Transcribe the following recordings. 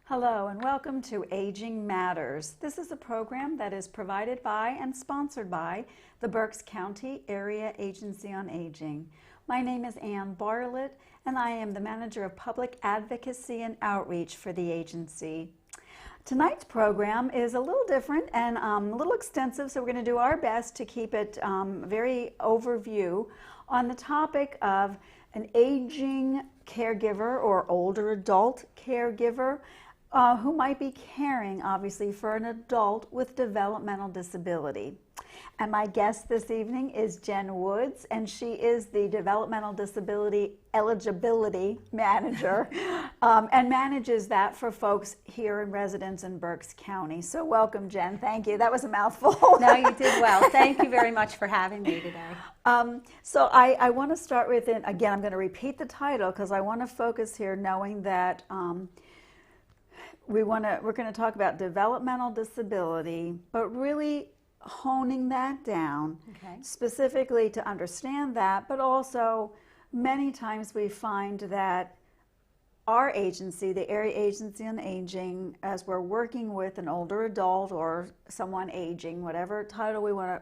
Hello and welcome to Aging Matters. This is a program that is provided by and sponsored by the Berks County Area Agency on Aging. My name is Ann Barlet and I am the Manager of Public Advocacy and Outreach for the agency. Tonight's program is a little different and a little extensive, so we're going to do our best to keep it very overview on the topic of an aging caregiver or older adult caregiver who might be caring, obviously, for an adult with developmental disability. And my guest this evening is Jen Woods, and she is the Developmental Disability Eligibility Manager and manages that for folks here in residence in Berks County. So welcome, Jen. Thank you. That was a mouthful. No, you did well. Thank you very much for having me today. So I want to start with, again, I'm going to repeat the title because I want to focus here knowing that we're going to talk about developmental disability, but really honing that down specifically to understand that, but also many times we find that our agency, the Area Agency on Aging, as we're working with an older adult or someone aging, whatever title we want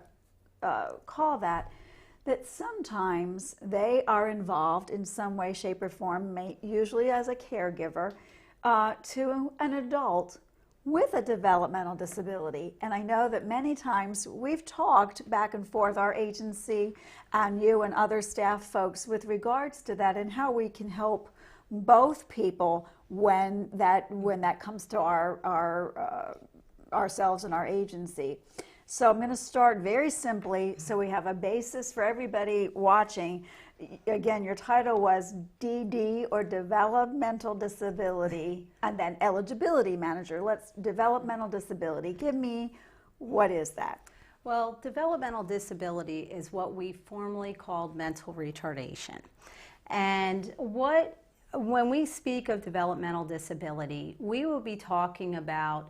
to call that, that sometimes they are involved in some way, shape, or form, usually as a caregiver, to an adult with a developmental disability. And I know that many times we've talked back and forth, our agency and you and other staff folks, with regards to that and how we can help both people when that comes to ourselves and our agency. So I'm going to start very simply so we have a basis for everybody watching. Again, your title was DD, or Developmental Disability, and then Eligibility Manager. Developmental Disability. Give me, what is that? Well, developmental disability is what we formerly called mental retardation. And when we speak of developmental disability, we will be talking about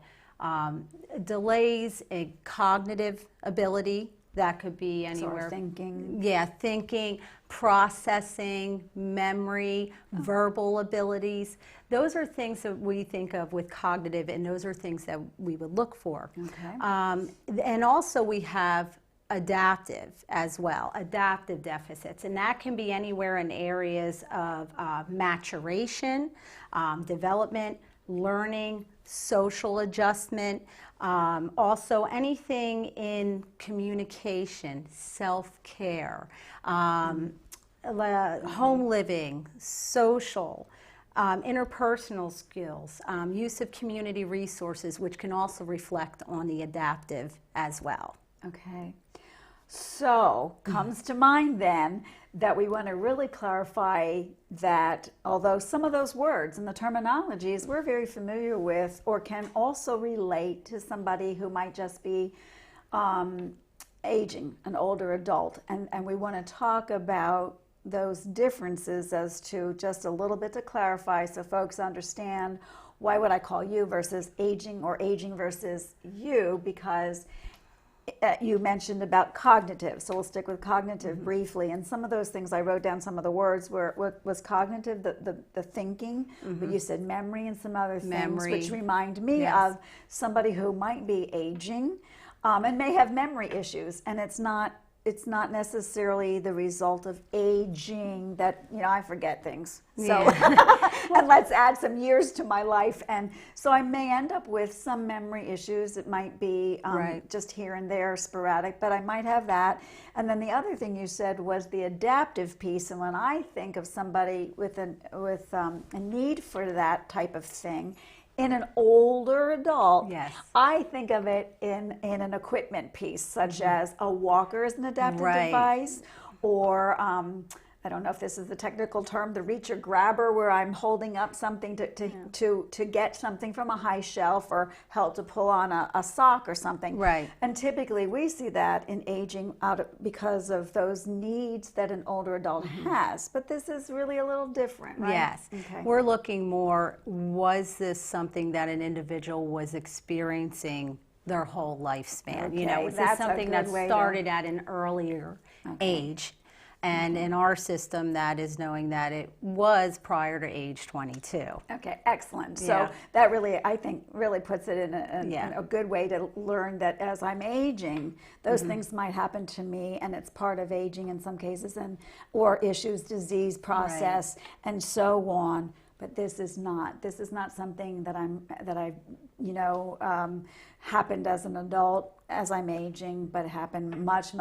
delays in cognitive ability. That could be anywhere. Thinking, processing, memory, verbal abilities. Those are things that we think of with cognitive, and those are things that we would look for. And also we have adaptive as well, adaptive deficits. And that can be anywhere in areas of maturation, development, learning, social adjustment, also anything in communication, self-care, home living, social, interpersonal skills, use of community resources, which can also reflect on the adaptive as well. Okay. So, comes to mind then that we want to really clarify that although some of those words and the terminologies we're very familiar with or can also relate to somebody who might just be aging, an older adult, and we want to talk about those differences as to just a little bit to clarify so folks understand why would I call you versus aging or aging versus you, because you mentioned about cognitive, so we'll stick with cognitive briefly. And some of those things, I wrote down some of the words were was cognitive, the thinking, but you said memory and some other things, which remind me of somebody who might be aging and may have memory issues, and it's not necessarily the result of aging that, I forget things. So, and let's add some years to my life. And so I may end up with some memory issues. It might be just here and there, sporadic, but I might have that. And then the other thing you said was the adaptive piece. And when I think of somebody with a need for that type of thing, in an older adult, I think of it in an equipment piece, such as a walker as an adaptive device, or I don't know if this is the technical term, the reacher grabber, where I'm holding up something to get something from a high shelf or help to pull on a sock or something. And typically we see that in aging because of those needs that an older adult has. But this is really a little different, right? Yes. We're looking more, was this something that an individual was experiencing their whole lifespan? Was this something that started at an earlier age? And in our system, that is knowing that it was prior to age 22. Okay, excellent. So that really, I think, really puts it in a good way to learn that as I'm aging, those things might happen to me, and it's part of aging in some cases, or issues, disease process, and so on. But this is not something that I happened as an adult as I'm aging, but it happened much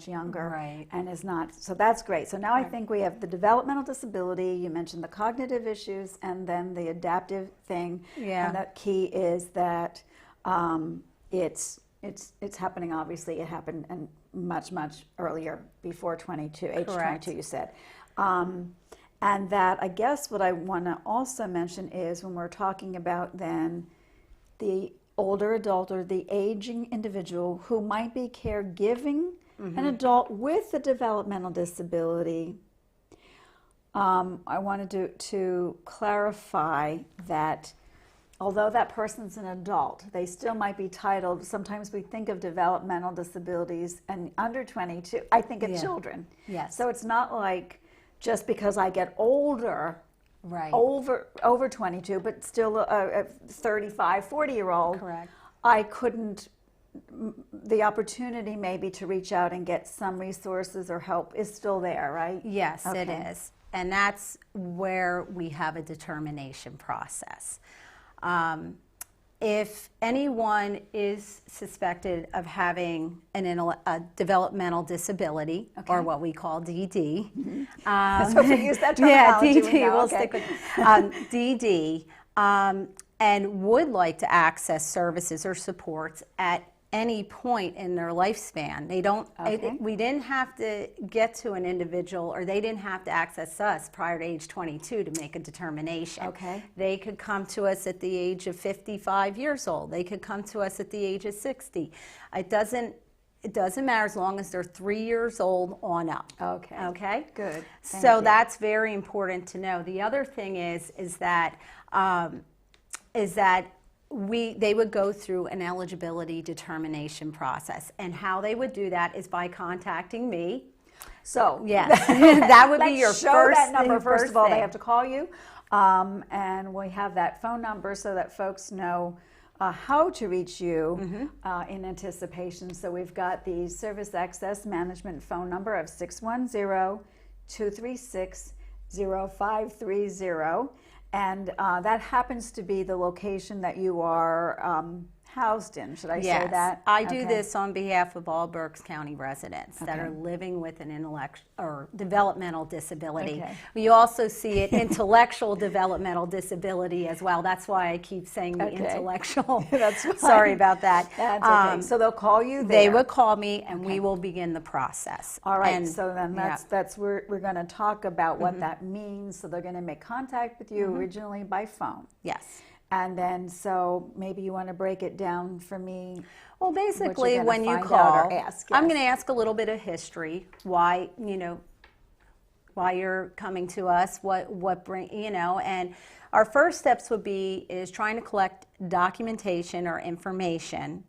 younger, right. and is not. So that's great. So now I think we have the developmental disability. You mentioned the cognitive issues, and then the adaptive thing. Yeah. And the key is that it's happening. Obviously, it happened and much earlier, before 22, age Correct. 22. You said. And that, I guess what I want to also mention is when we're talking about then the older adult or the aging individual who might be caregiving an adult with a developmental disability, I wanted to clarify that although that person's an adult, they still might be titled, sometimes we think of developmental disabilities and under 22, I think of children. Yes. So it's not like just because I get older, right, over 22, but still a 35, 40-year-old, correct, I couldn't, the opportunity maybe to reach out and get some resources or help is still there, right? Yes, Okay. it is. And that's where we have a determination process. If anyone is suspected of having a developmental disability, or what we call DD, So if we use that terminology, DD, we'll stick with DD, and would like to access services or supports at any point in their lifespan. They don't. We didn't have to get to an individual, or they didn't have to access us prior to age 22 to make a determination. Okay. They could come to us at the age of 55 years old. They could come to us at the age of 60. It doesn't matter as long as they're 3 years old on up. Okay. Okay. Good. So that's very important to know. The other thing is that they would go through an eligibility determination process, and how they would do that is by contacting me. So yes, that would be your show first that number. First of all, thing. they have to call you, and we have that phone number so that folks know how to reach you in anticipation. So we've got the Service Access Management phone number of 610-236-0530. And that happens to be the location that you are housed in. Should I say that? I do this on behalf of all Berks County residents that are living with an intellectual or developmental disability. We also see it intellectual developmental disability as well. That's why I keep saying the intellectual. That's fine. Sorry about that. That's okay. So they'll call you there. They would call me, and we will begin the process. All right. And so then that's where we're going to talk about what that means. So they're going to make contact with you originally by phone. Yes. And then, so maybe you want to break it down for me. Well, basically, when you call, I'm going to ask a little bit of history. Why you're coming to us, what bring, and our first steps would be is trying to collect documentation or information.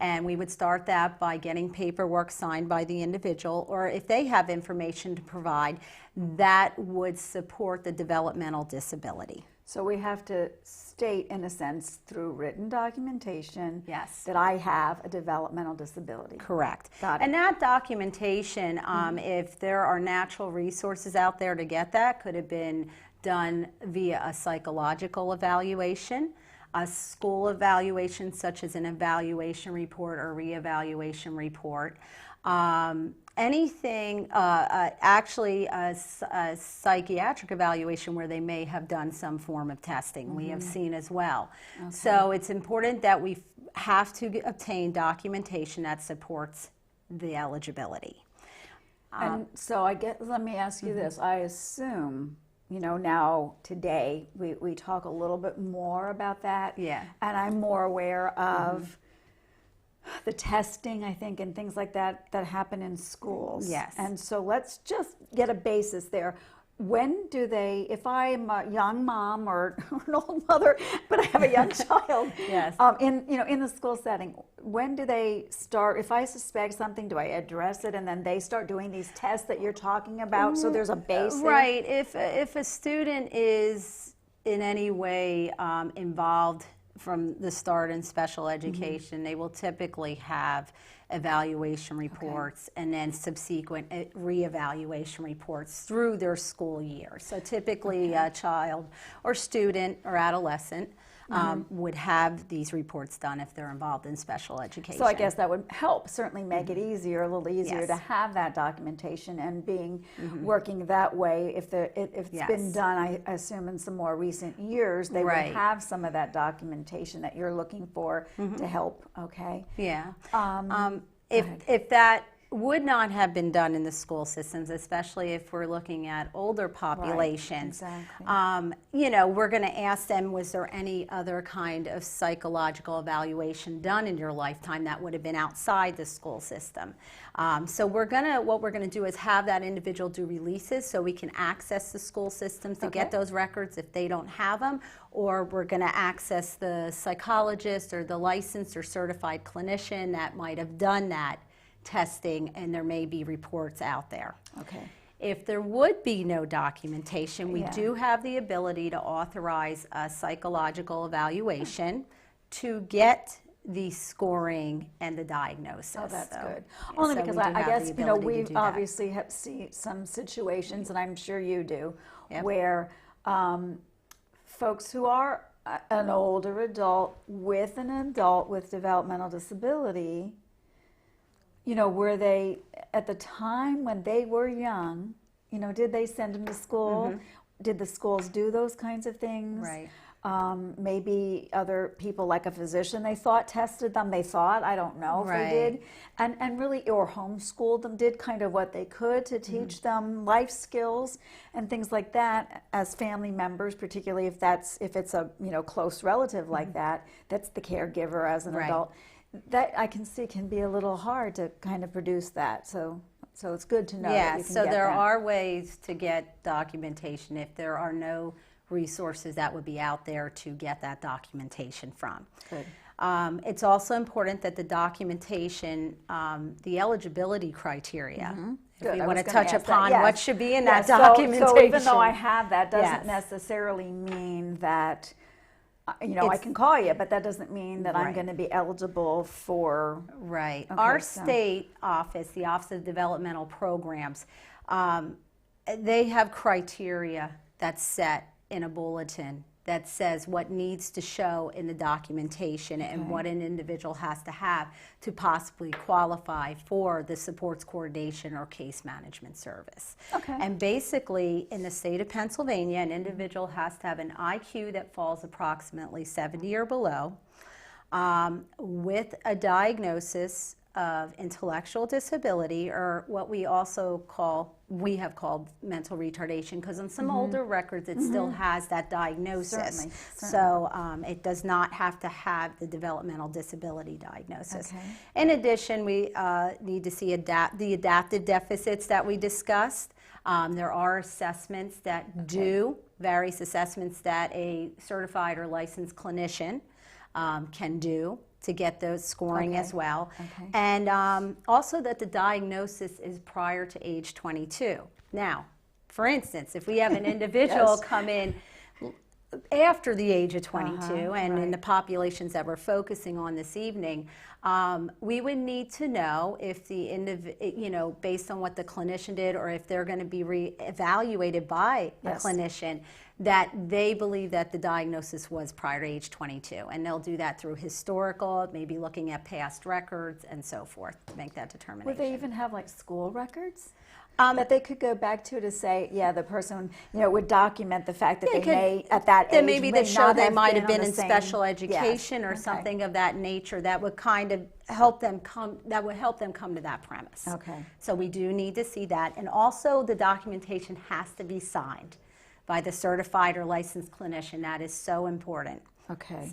And we would start that by getting paperwork signed by the individual, or if they have information to provide, that would support the developmental disability. So we have to state, in a sense, through written documentation, yes, that I have a developmental disability. Correct. Got it. And that documentation, if there are natural resources out there to get that, could have been done via a psychological evaluation, a school evaluation such as an evaluation report or reevaluation report. Anything, actually a psychiatric evaluation where they may have done some form of testing, we have seen as well. Okay. So it's important that we have to obtain documentation that supports the eligibility. And so let me ask you this. I assume, now today we talk a little bit more about that. Yeah. And I'm more aware of the testing, I think, and things like that happen in schools. Yes. And so let's just get a basis there. when do they, if I'm a young mom or an old mother, but I have a young child, yes. In the school setting, when do they start? If I suspect something, do I address it and then they start doing these tests that you're talking about? So there's a basic. Right. If a student is in any way involved from the start in special education, they will typically have evaluation reports and then subsequent reevaluation reports through their school year. So typically a child or student or adolescent would have these reports done if they're involved in special education. So I guess that would help, certainly make it easier, a little easier to have that documentation and being working that way. If it's been done, I assume in some more recent years, they would have some of that documentation that you're looking for to help. Okay. Yeah. If that would not have been done in the school systems, especially if we're looking at older populations. Right, exactly. We're going to ask them, was there any other kind of psychological evaluation done in your lifetime that would have been outside the school system? So what we're going to do is have that individual do releases so we can access the school systems to get those records if they don't have them, or we're going to access the psychologist or the licensed or certified clinician that might have done that testing, and there may be reports out there. Okay. If there would be no documentation, we do have the ability to authorize a psychological evaluation to get the scoring and the diagnosis. Oh, that's good. Only because I guess, we obviously have seen some situations, and I'm sure you do, where folks who are an older adult with an adult with developmental disability, were they, at the time when they were young, did they send them to school? Did the schools do those kinds of things? Right. Maybe other people, like a physician, they thought tested them. They thought, I don't know if they did, and really, or homeschooled them, did kind of what they could to teach them life skills and things like that as family members, particularly if it's a close relative like that, that's the caregiver as an adult. That I can see can be a little hard to kind of produce that. So it's good to know. that you can so get there that. are ways to get documentation if there are no resources that would be out there to get that documentation from. Good. It's also important that the documentation, the eligibility criteria, if we want to touch upon what should be in that documentation. So even though I have that, doesn't necessarily mean that I can call you, but that doesn't mean that I'm going to be eligible for. Right. Our state office, the Office of Developmental Programs, they have criteria that's set in a bulletin that says what needs to show in the documentation and what an individual has to have to possibly qualify for the supports coordination or case management service. Okay. And basically, in the state of Pennsylvania, an individual has to have an IQ that falls approximately 70 or below, with a diagnosis of intellectual disability, or what we have called mental retardation, because on some older records it still has that diagnosis. Certainly. So it does not have to have the developmental disability diagnosis. In addition, we need to see the adaptive deficits that we discussed. There are assessments that various assessments that a certified or licensed clinician can do to get those scoring as well. And also that the diagnosis is prior to age 22. Now, for instance, if we have an individual come in after the age of 22, and in the populations that we're focusing on this evening, we would need to know if the based on what the clinician did, or if they're going to be re-evaluated by a clinician, that they believe that the diagnosis was prior to age 22. And they'll do that through historical, maybe looking at past records and so forth to make that determination. Would they even have like school records? That they could go back to say, the person, would document the fact that they may, at that age, maybe they show they might have been in special education or Okay. something of that nature that would kind of help them come to that premise. Okay. So we do need to see that. And also the documentation has to be signed by the certified or licensed clinician. That is so important. Okay.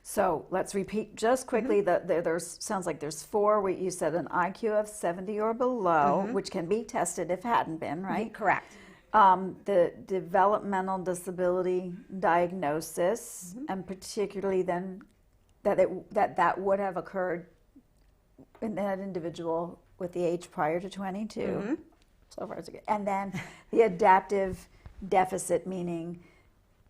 So let's repeat just quickly that there's sounds like there's 4. You said an IQ of 70 or below, which can be tested if it hadn't been, right? Correct. The developmental disability diagnosis, and particularly then that would have occurred in that individual with the age prior to 22. So far, so good. And then the adaptive deficit, meaning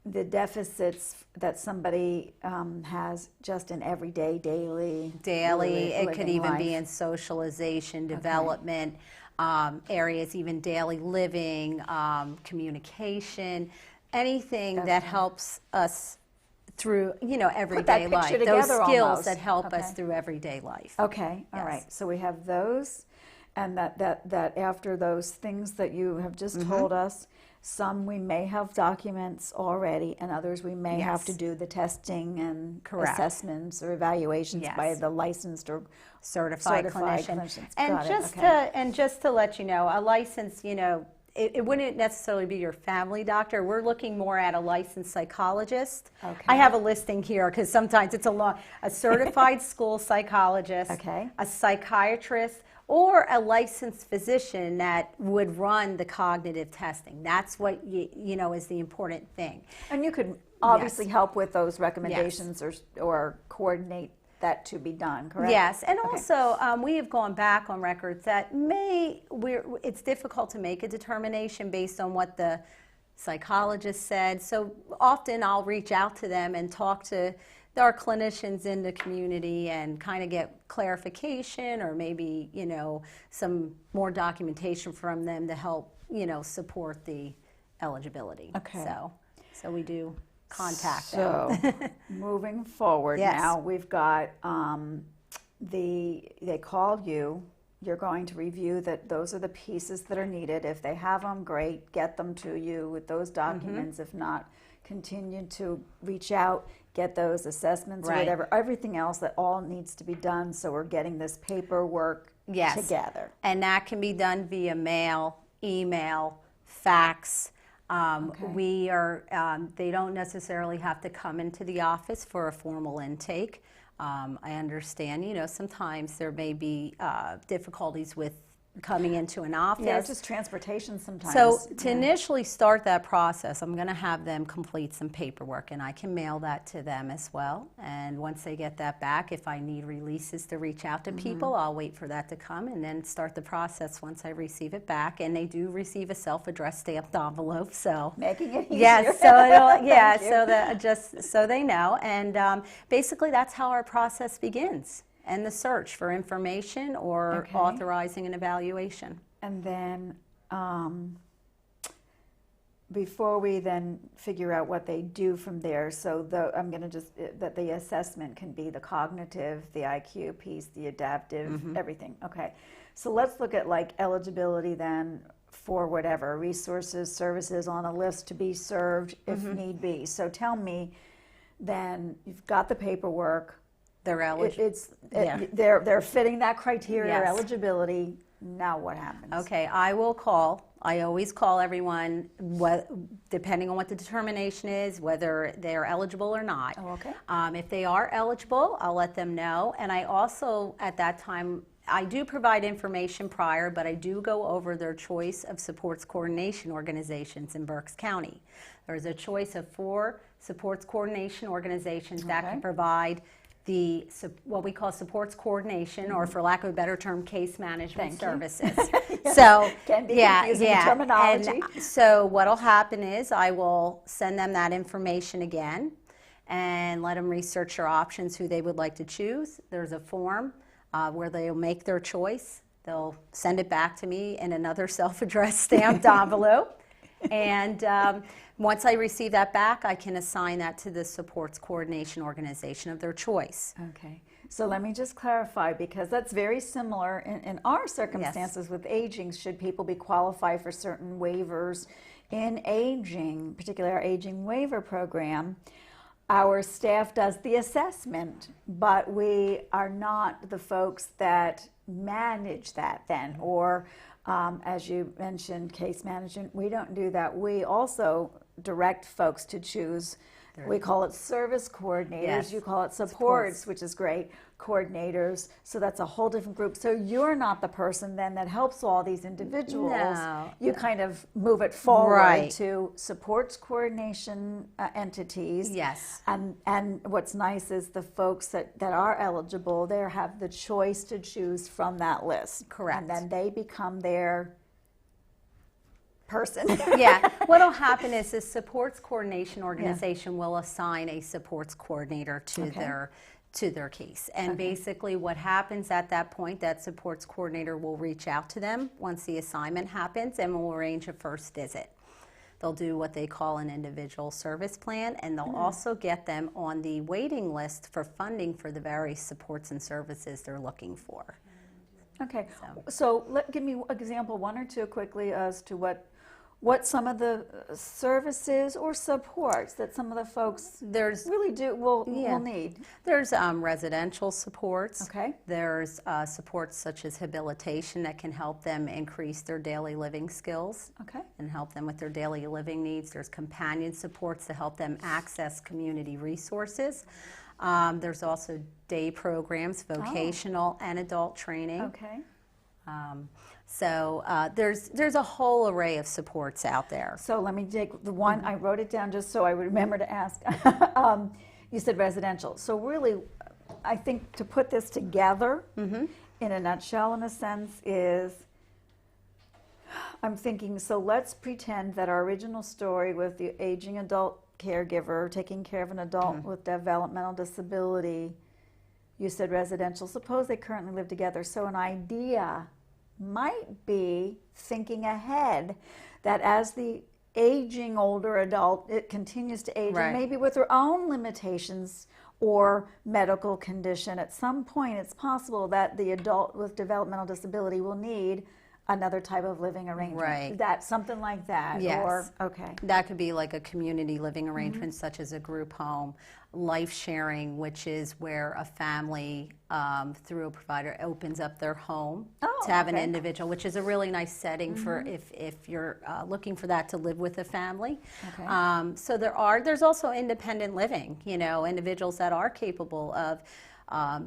the deficits that somebody has just in everyday, daily. It could even be in socialization, development, areas, even daily living, communication, anything that helps us through, everyday life. Those skills that help us through everyday life. Okay, all right. So we have those, and that after those things that you have just told us, some we may have documents already, and others we may have to do the testing and assessments or evaluations by the licensed or certified clinicians. And just to let you know, a license, it wouldn't necessarily be your family doctor. We're looking more at a licensed psychologist. I have a listing here because sometimes it's a certified school psychologist, a psychiatrist, or a licensed physician that would run the cognitive testing. That's what is the important thing. And you could obviously help with those recommendations or coordinate that to be done, correct? Yes, and also we have gone back on records that it's difficult to make a determination based on what the psychologist said. So often I'll reach out to them and talk to our clinicians in the community and kind of get clarification or maybe, some more documentation from them to help, support the eligibility. So we do contact them. So moving forward now, we've got they call you. You're going to review that those are the pieces that are needed. If they have them, great, get them to you with those documents. If not, continue to reach out, get those assessments or whatever, everything else that all needs to be done, so we're getting this paperwork together. And that can be done via mail, email, fax. They don't necessarily have to come into the office for a formal intake. I understand, sometimes there may be difficulties with coming into an office. Yeah, just transportation sometimes. So to initially start that process, I'm going to have them complete some paperwork, and I can mail that to them as well. And once they get that back, if I need releases to reach out to people, I'll wait for that to come and then start the process once I receive it back. And they do receive a self-addressed stamped envelope, so making it easier. Yes, so they know. And basically, that's how our process begins. And the search for information or authorizing an evaluation. And then before we then figure out what they do from there, so I'm going to that the assessment can be the cognitive, the IQ piece, the adaptive, everything. Okay. So let's look at like eligibility then for whatever, resources, services on a list to be served if need be. So tell me then, you've got the paperwork. They're eligible. They're fitting that criteria, eligibility. Now what happens? Okay, I always call everyone, depending on what the determination is, whether they're eligible or not. If they are eligible, I'll let them know. And I also, at that time, I do provide information prior, but I do go over their choice of supports coordination organizations in Berks County. There's a choice of 4 supports coordination organizations that can provide what we call supports coordination, or for lack of a better term, case management services. So can be confusing terminology. And so what'll happen is I will send them that information again and let them research their options, who they would like to choose. There's a form where they'll make their choice. They'll send it back to me in another self-addressed stamped envelope. And once I receive that back, I can assign that to the supports coordination organization of their choice. Okay. So let me just clarify, because that's very similar in our circumstances with aging. Should people be qualified for certain waivers in aging, particularly our aging waiver program, our staff does the assessment, but we are not the folks that manage that then, or as you mentioned, case management, we don't do that. We also direct folks to choose We call it service coordinators. Yes. You call it supports, which is great. Coordinators. So that's a whole different group. So you're not the person then that helps all these individuals. No. You kind of move it forward Right. to supports coordination entities. Yes. And what's nice is the folks that are eligible, they have the choice to choose from that list. Correct. And then they become their person. Yeah. What'll happen is the supports coordination organization will assign a supports coordinator to their case. And basically what happens at that point, that supports coordinator will reach out to them once the assignment happens and will arrange a first visit. They'll do what they call an individual service plan, and they'll also get them on the waiting list for funding for the various supports and services they're looking for. Okay, so give me an example, one or two quickly, as to what some of the services or supports that some of the folks really will need. There's residential supports. Okay. There's supports such as habilitation that can help them increase their daily living skills. Okay. And help them with their daily living needs. There's companion supports to help them access community resources. There's also day programs, vocational and adult training. Okay. So there's a whole array of supports out there. So let me take the one, I wrote it down just so I would remember to ask. You said residential. So really, I think to put this together in a nutshell, in a sense, is I'm thinking, so let's pretend that our original story with the aging adult caregiver taking care of an adult with developmental disability, you said residential. Suppose they currently live together. So an idea might be thinking ahead that as the aging older adult, it continues to age, and maybe with their own limitations or medical condition, at some point it's possible that the adult with developmental disability will need another type of living arrangement. Right. That something like that. Yes. Or That could be like a community living arrangement such as a group home, life sharing, which is where a family through a provider opens up their home to have an individual, which is a really nice setting for if you're looking for that to live with a family. So there's also independent living, individuals that are capable of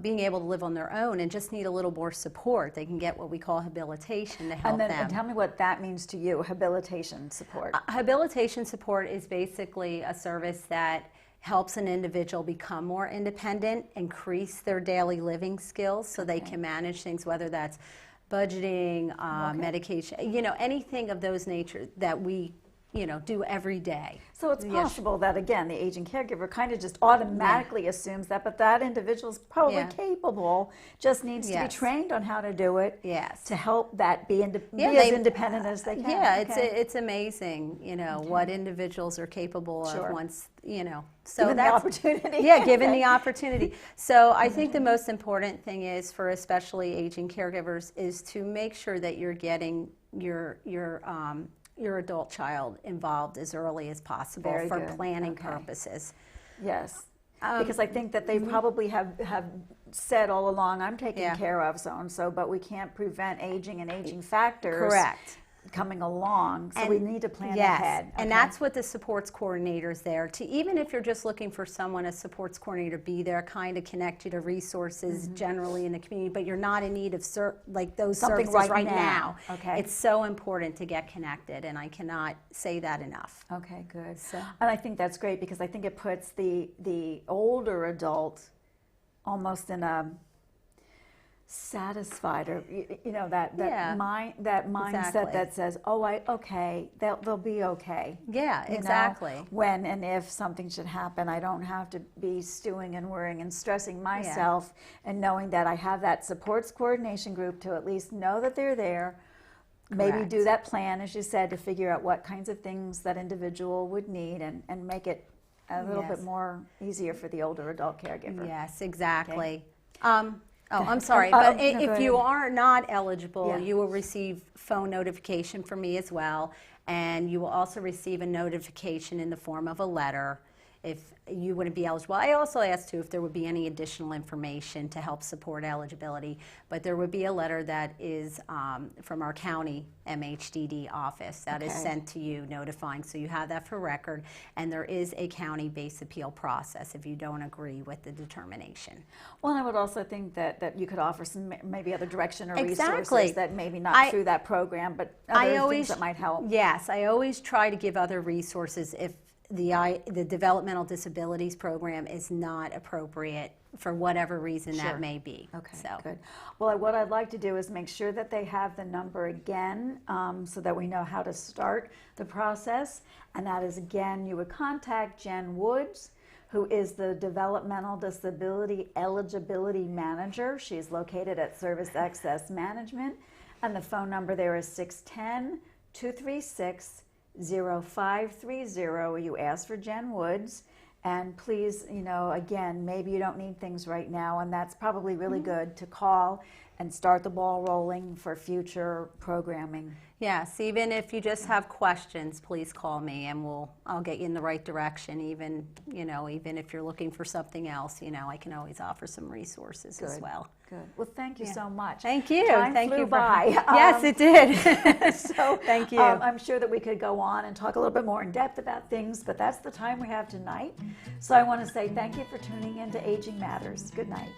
being able to live on their own and just need a little more support. They can get what we call habilitation to help them. And tell me what that means to you, habilitation support. Habilitation support is basically a service that helps an individual become more independent, increase their daily living skills so they can manage things, whether that's budgeting, medication, anything of those nature that we do every day. So it's possible that, again, the aging caregiver kind of just automatically assumes that, but that individual's probably capable, just needs to be trained on how to do it to help that be as independent as they can. Yeah, it's amazing, what individuals are capable of once, so given the opportunity. Yeah, given the opportunity. So I think the most important thing is for especially aging caregivers is to make sure that you're getting your adult child involved as early as possible for planning purposes. Yes, because I think that they probably have said all along, I'm taking care of so-and-so, but we can't prevent aging and aging factors coming along, so we need to plan ahead. And that's what the supports coordinator is there to, even if you're just looking for someone, a supports coordinator, be there, kind of connect you to resources generally in the community, but you're not in need of those something services right now. Okay. It's so important to get connected, and I cannot say that enough. Okay, good. And I think that's great because I think it puts the older adult almost in a satisfied, or that mindset that says, they'll be okay. Yeah, exactly. When and if something should happen, I don't have to be stewing and worrying and stressing myself, and knowing that I have that supports coordination group to at least know that they're there. Maybe do that plan, as you said, to figure out what kinds of things that individual would need, and make it a little bit more easier for the older adult caregiver. Yes, exactly. I'm sorry, but if you are not eligible, you will receive phone notification from me as well, and you will also receive a notification in the form of a letter if you wouldn't be eligible. I also asked too if there would be any additional information to help support eligibility, but there would be a letter that is from our county MHDD office that is sent to you notifying, so you have that for record, and there is a county-based appeal process if you don't agree with the determination. Well, and I would also think that you could offer some maybe other direction or resources that maybe not through that program, but other things that might help. Yes, I always try to give other resources if the developmental disabilities program is not appropriate for whatever reason that may be. Okay, good. Well, what I'd like to do is make sure that they have the number again so that we know how to start the process. And that is, again, you would contact Jen Woods, who is the Developmental Disability Eligibility Manager. She's located at Servide Access Management. And the phone number there is 610-236-0530. You ask for Jen Woods, and please, again, maybe you don't need things right now, and that's probably really good to call and start the ball rolling for future programming. Yes, even if you just have questions, please call me and I'll get you in the right direction. Even if you're looking for something else, I can always offer some resources as well. Good. Well, thank you so much. Thank you. Time thank flew you by. Yes, it did. So thank you. I'm sure that we could go on and talk a little bit more in depth about things, but that's the time we have tonight. So I want to say thank you for tuning in to Aging Matters. Good night.